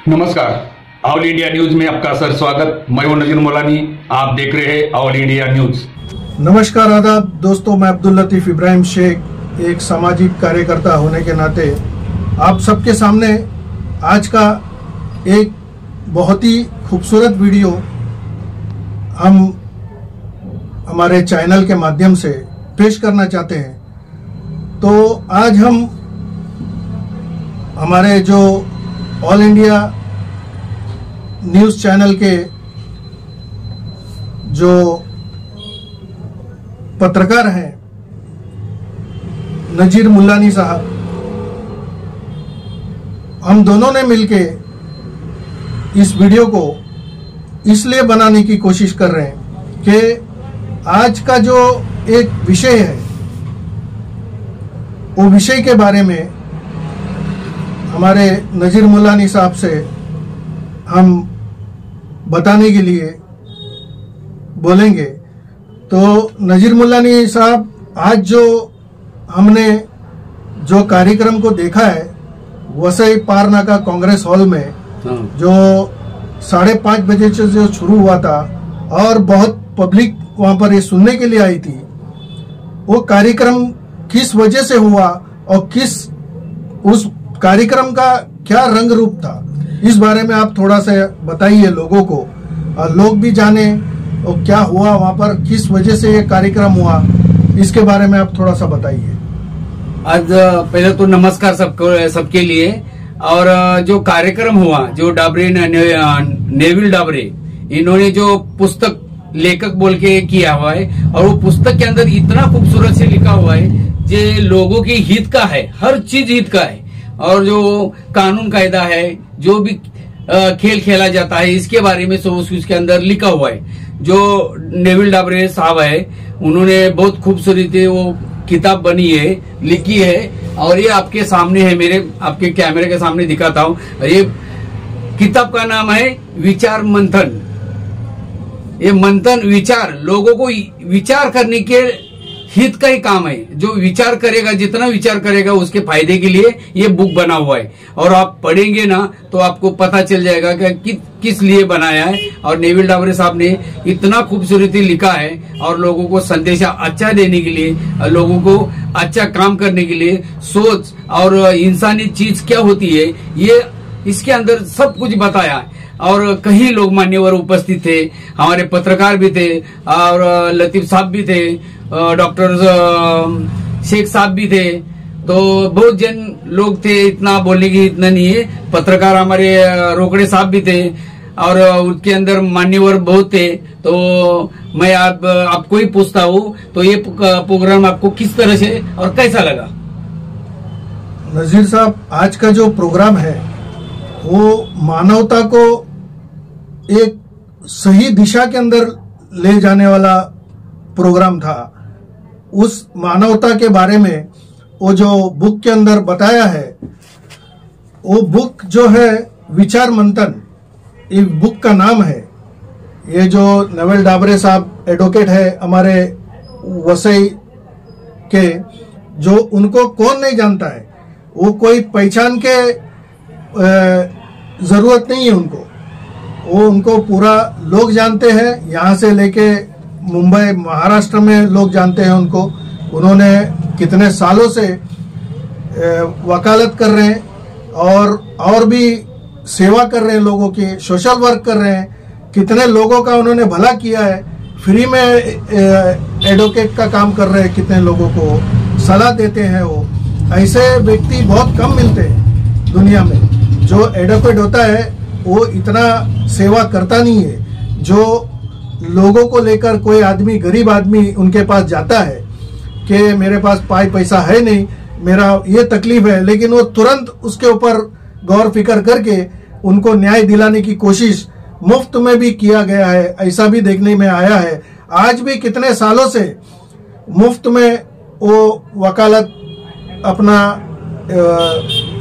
नमस्कार, all India news में आपका सर स्वागत। मैं हूं नजीर मौलानी, आप देख रहे हैं ऑल इंडिया न्यूज। नमस्कार आदाब दोस्तों, मैं अब्दुल लतीफ इब्राहिम शेख, एक सामाजिक कार्यकर्ता होने के नाते आप सबके सामने आज का एक बहुत ही खूबसूरत वीडियो हम हमारे चैनल के माध्यम से पेश करना चाहते हैं। तो आज हम हमारे जो ऑल इंडिया न्यूज़ चैनल के जो पत्रकार हैं नजीर मुल्लानी साहब, हम दोनों ने मिलके इस वीडियो को इसलिए बनाने की कोशिश कर रहे हैं कि आज का जो एक विषय है वो विषय के बारे में हमारे नजीर मुल्लानी साहब से हम बताने के लिए बोलेंगे। तो नजीर मुल्लानी साहब, आज जो हमने जो कार्यक्रम को देखा है वसई पारनाका कांग्रेस हॉल में, जो 5:30 बजे से जो शुरू हुआ था और बहुत पब्लिक वहां पर ये सुनने के लिए आई थी, वो कार्यक्रम किस वजह से हुआ और उस कार्यक्रम का क्या रंग रूप था, इस बारे में आप थोड़ा सा बताइए लोगों को, और लोग भी जाने और क्या हुआ वहां पर, किस वजह से ये कार्यक्रम हुआ, इसके बारे में आप थोड़ा सा बताइए। आज पहले तो नमस्कार सबके लिए। और जो कार्यक्रम हुआ, जो डाबरे नेविल डाबरे, इन्होंने जो पुस्तक लेखक बोल के किया हुआ है, और वो पुस्तक के अंदर इतना खूबसूरत से लिखा हुआ है जो लोगों के हित का है, हर चीज हित का है। और जो कानून कायदा है, जो भी खेल खेला जाता है, इसके बारे में उसके अंदर लिखा हुआ है। जो नेविल डाबरे साहब है, उन्होंने बहुत खूबसूरत वो किताब बनी है, लिखी है, और ये आपके सामने है, मेरे आपके कैमरे के सामने दिखाता हूँ। ये किताब का नाम है विचार मंथन। ये मंथन विचार, लोगों को विचार करने के हित का ही काम है। जो विचार करेगा, जितना विचार करेगा उसके फायदे के लिए ये बुक बना हुआ है। और आप पढ़ेंगे ना तो आपको पता चल जाएगा कि किस लिए बनाया है। और नेविल डाबरे साहब ने इतना खूबसूरती लिखा है, और लोगों को संदेशा अच्छा देने के लिए, लोगों को अच्छा काम करने के लिए, सोच और इंसानी चीज क्या होती है, ये इसके अंदर सब कुछ बताया है। और कई लोग मान्यवर उपस्थित थे, हमारे पत्रकार भी थे, और लतीफ साहब भी थे, डॉक्टर शेख साहब भी थे। तो बहुत जन लोग थे, इतना बोलने की इतना नहीं है। पत्रकार हमारे रोकड़े साहब भी थे, और उसके अंदर मान्यवर बहुत थे। तो मैं आपको ही पूछता हूँ, तो ये प्रोग्राम आपको किस तरह से और कैसा लगा? नजीर साहब, आज का जो प्रोग्राम है वो मानवता को एक सही दिशा के अंदर ले जाने वाला प्रोग्राम था। उस मानवता के बारे में वो जो बुक के अंदर बताया है, वो बुक जो है विचार मंथन, इस बुक का नाम है। ये जो नेविल डाबरे साहब एडवोकेट है हमारे वसई के, जो उनको कौन नहीं जानता है, वो कोई पहचान के जरूरत नहीं है उनको पूरा लोग जानते हैं। यहाँ से लेके मुंबई, महाराष्ट्र में लोग जानते हैं उनको। उन्होंने कितने सालों से वकालत कर रहे हैं, और भी सेवा कर रहे हैं, लोगों की सोशल वर्क कर रहे हैं। कितने लोगों का उन्होंने भला किया है, फ्री में एडवोकेट का काम कर रहे हैं, कितने लोगों को सलाह देते हैं। वो ऐसे व्यक्ति बहुत कम मिलते हैं दुनिया में। जो एडवोकेट होता है वो इतना सेवा करता नहीं है। जो लोगों को लेकर कोई आदमी, गरीब आदमी उनके पास जाता है कि मेरे पास पैसा है नहीं, मेरा ये तकलीफ है, लेकिन वो तुरंत उसके ऊपर गौर फिक्र करके उनको न्याय दिलाने की कोशिश मुफ्त में भी किया गया है, ऐसा भी देखने में आया है। आज भी कितने सालों से मुफ्त में वो वकालत अपना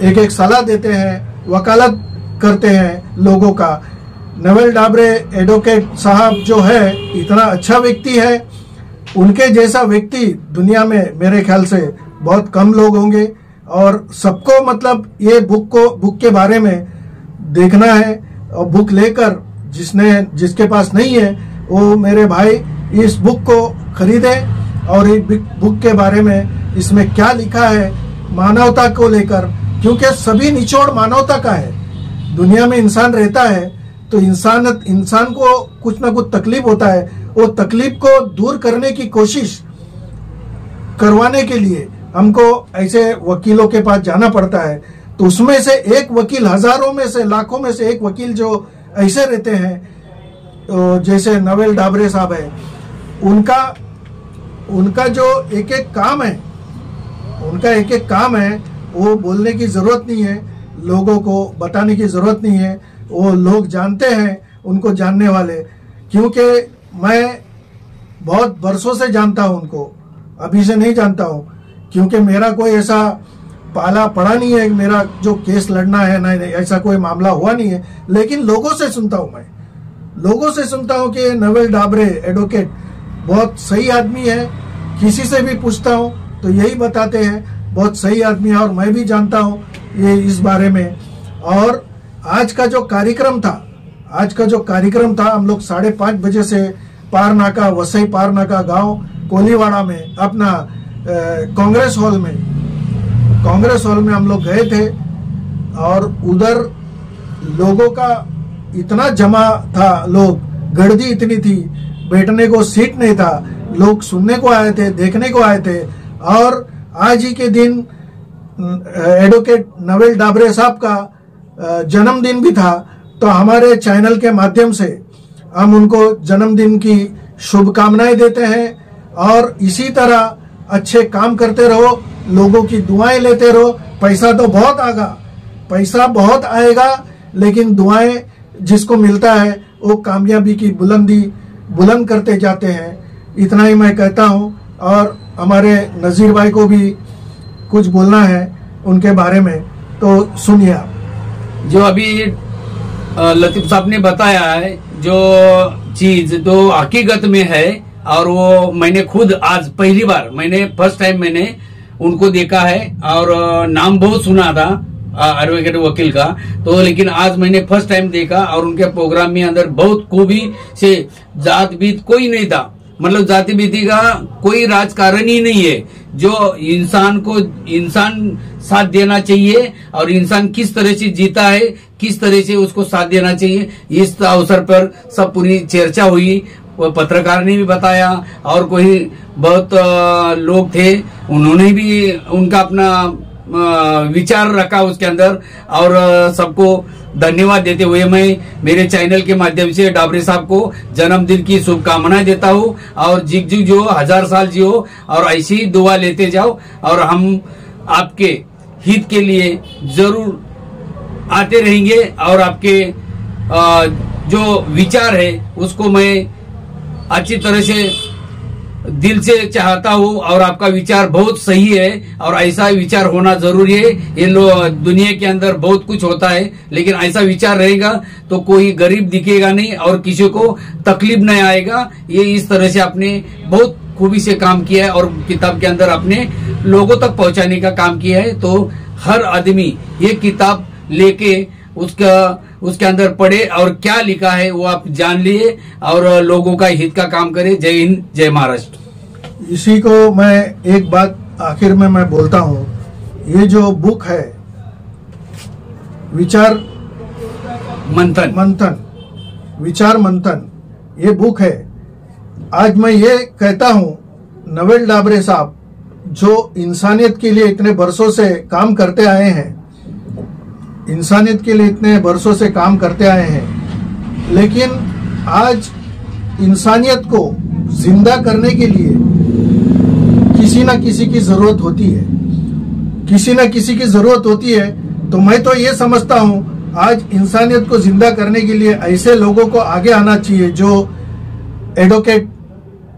एक सलाह देते हैं, वकालत करते हैं लोगों का। नेविल डाबरे एडवोकेट साहब जो है इतना अच्छा व्यक्ति है, उनके जैसा व्यक्ति दुनिया में मेरे ख्याल से बहुत कम लोग होंगे। और सबको मतलब ये बुक के बारे में देखना है और बुक लेकर जिसके पास नहीं है वो मेरे भाई इस बुक को खरीदे और इस बुक के बारे में इसमें क्या लिखा है मानवता को लेकर, क्योंकि सभी निचोड़ मानवता का है। दुनिया में इंसान रहता है तो इंसान को कुछ ना कुछ तकलीफ होता है, वो तकलीफ को दूर करने की कोशिश करवाने के लिए हमको ऐसे वकीलों के पास जाना पड़ता है। तो उसमें से एक वकील, हजारों में से लाखों में से एक वकील जो ऐसे रहते हैं, जैसे नवेल डाबरे साहब है, उनका जो एक एक काम है वो बोलने की जरूरत नहीं है, लोगों को बताने की जरूरत नहीं है, वो लोग जानते हैं उनको जानने वाले। क्योंकि मैं बहुत बरसों से जानता हूं उनको, अभी से नहीं जानता हूं, क्योंकि मेरा कोई ऐसा पाला पड़ा नहीं है, मेरा जो केस लड़ना है नहीं ऐसा कोई मामला हुआ नहीं है। लेकिन लोगों से सुनता हूं, मैं लोगों से सुनता हूं कि नवेल डाबरे एडवोकेट बहुत सही आदमी है। किसी से भी पूछता हूं तो यही बताते हैं बहुत सही आदमी है, और मैं भी जानता हूं ये इस बारे में। और आज का जो कार्यक्रम था हम लोग 5:30 बजे से पारनाका, वसई पारनाका गांव कोलीवाड़ा में अपना कांग्रेस हॉल में हम लोग गए थे। और उधर लोगों का इतना जमा था, लोग गर्दी इतनी थी, बैठने को सीट नहीं था, लोग सुनने को आए थे, देखने को आए थे। और आज ही के दिन एडवोकेट नवेल डाबरे साहब का जन्मदिन भी था, तो हमारे चैनल के माध्यम से हम उनको जन्मदिन की शुभकामनाएं देते हैं। और इसी तरह अच्छे काम करते रहो, लोगों की दुआएं लेते रहो। पैसा तो बहुत आएगा, लेकिन दुआएं जिसको मिलता है वो कामयाबी की बुलंद करते जाते हैं। इतना ही मैं कहता हूं। और हमारे नजीर भाई को भी कुछ बोलना है उनके बारे में, तो सुनिए आप। जो अभी लतीफ साहब ने बताया है, जो चीज तो हकीकत में है, और वो मैंने खुद आज पहली बार फर्स्ट टाइम मैंने उनको देखा है। और नाम बहुत सुना था एडवोकेट वकील का, तो लेकिन आज मैंने फर्स्ट टाइम देखा। और उनके प्रोग्राम में अंदर बहुत खूबी से, जात बीत कोई नहीं था, मतलब जाति बीती का कोई राजकारण ही नहीं है। जो इंसान साथ देना चाहिए, और इंसान किस तरह से जीता है, किस तरह से उसको साथ देना चाहिए, इस अवसर पर सब पूरी चर्चा हुई। वो पत्रकार ने भी बताया, और कोई बहुत लोग थे, उन्होंने भी उनका अपना विचार रखा उसके अंदर। और सबको धन्यवाद देते हुए मैं मेरे चैनल के माध्यम से डाबरे साहब को जन्मदिन की शुभकामनाएं देता हूं। और जिग जो 1000 साल जियो, और ऐसी ही दुआ लेते जाओ। और हम आपके हित के लिए जरूर आते रहेंगे, और आपके जो विचार है उसको मैं अच्छी तरह से दिल से चाहता हूँ। और आपका विचार बहुत सही है, और ऐसा विचार होना जरूरी है। ये दुनिया के अंदर बहुत कुछ होता है, लेकिन ऐसा विचार रहेगा तो कोई गरीब दिखेगा नहीं, और किसी को तकलीफ नहीं आएगा। ये इस तरह से आपने बहुत खूबी से काम किया है, और किताब के अंदर आपने लोगों तक पहुंचाने का काम किया है। तो हर आदमी ये किताब लेके उसके अंदर पढ़े, और क्या लिखा है वो आप जान लिए, और लोगों का हित का काम करे। जय हिंद, जय महाराष्ट्र। इसी को मैं एक बात आखिर में मैं बोलता हूँ, ये जो बुक है विचार मंथन, ये बुक है। आज मैं ये कहता हूँ, नवेल डाबरे साहब जो इंसानियत के लिए इतने बरसों से काम करते आए हैं, लेकिन आज इंसानियत को जिंदा करने के लिए किसी न किसी की जरूरत होती है। तो मैं तो ये समझता हूँ, आज इंसानियत को जिंदा करने के लिए ऐसे लोगों को आगे आना चाहिए, जो एडवोकेट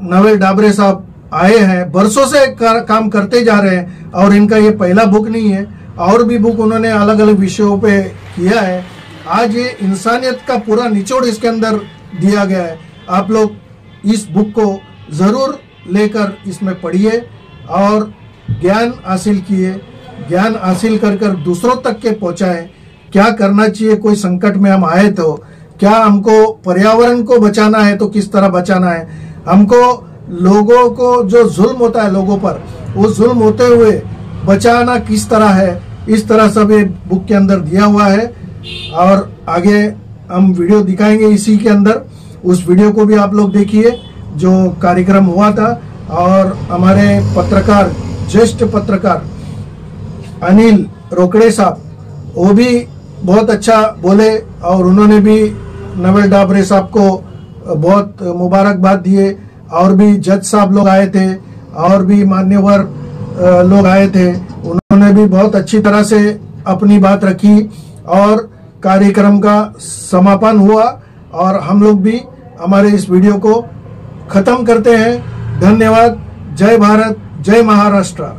नवेल डाबरे साहब आए हैं, बरसों से काम करते जा रहे हैं। और इनका ये पहला बुक नहीं है, और भी बुक उन्होंने अलग अलग विषयों पे किया है। आज ये इंसानियत का पूरा निचोड़ इसके अंदर दिया गया है। आप लोग इस बुक को जरूर लेकर इसमें पढ़िए और ज्ञान हासिल कर दूसरों तक के पहुंचाएं, क्या करना चाहिए, कोई संकट में हम आए तो क्या हमको पर्यावरण को बचाना है तो किस तरह बचाना है, हमको लोगों को जो जुल्म होता है लोगों पर, वो जुल्म होते हुए बचाना किस तरह है, इस तरह सब ये बुक के अंदर दिया हुआ है। और आगे हम वीडियो दिखाएंगे इसी के अंदर, उस वीडियो को भी आप लोग देखिए जो कार्यक्रम हुआ था। और हमारे पत्रकार, ज्येष्ठ पत्रकार अनिल रोकड़े साहब, वो भी बहुत अच्छा बोले और उन्होंने भी नवल डाबरे साहब को बहुत मुबारकबाद दिए। और भी जज साहब लोग आए थे और भी मान्यवर लोग आए थे, उन्होंने भी बहुत अच्छी तरह से अपनी बात रखी और कार्यक्रम का समापन हुआ। और हम लोग भी हमारे इस वीडियो को खत्म करते हैं। धन्यवाद। जय भारत, जय महाराष्ट्र।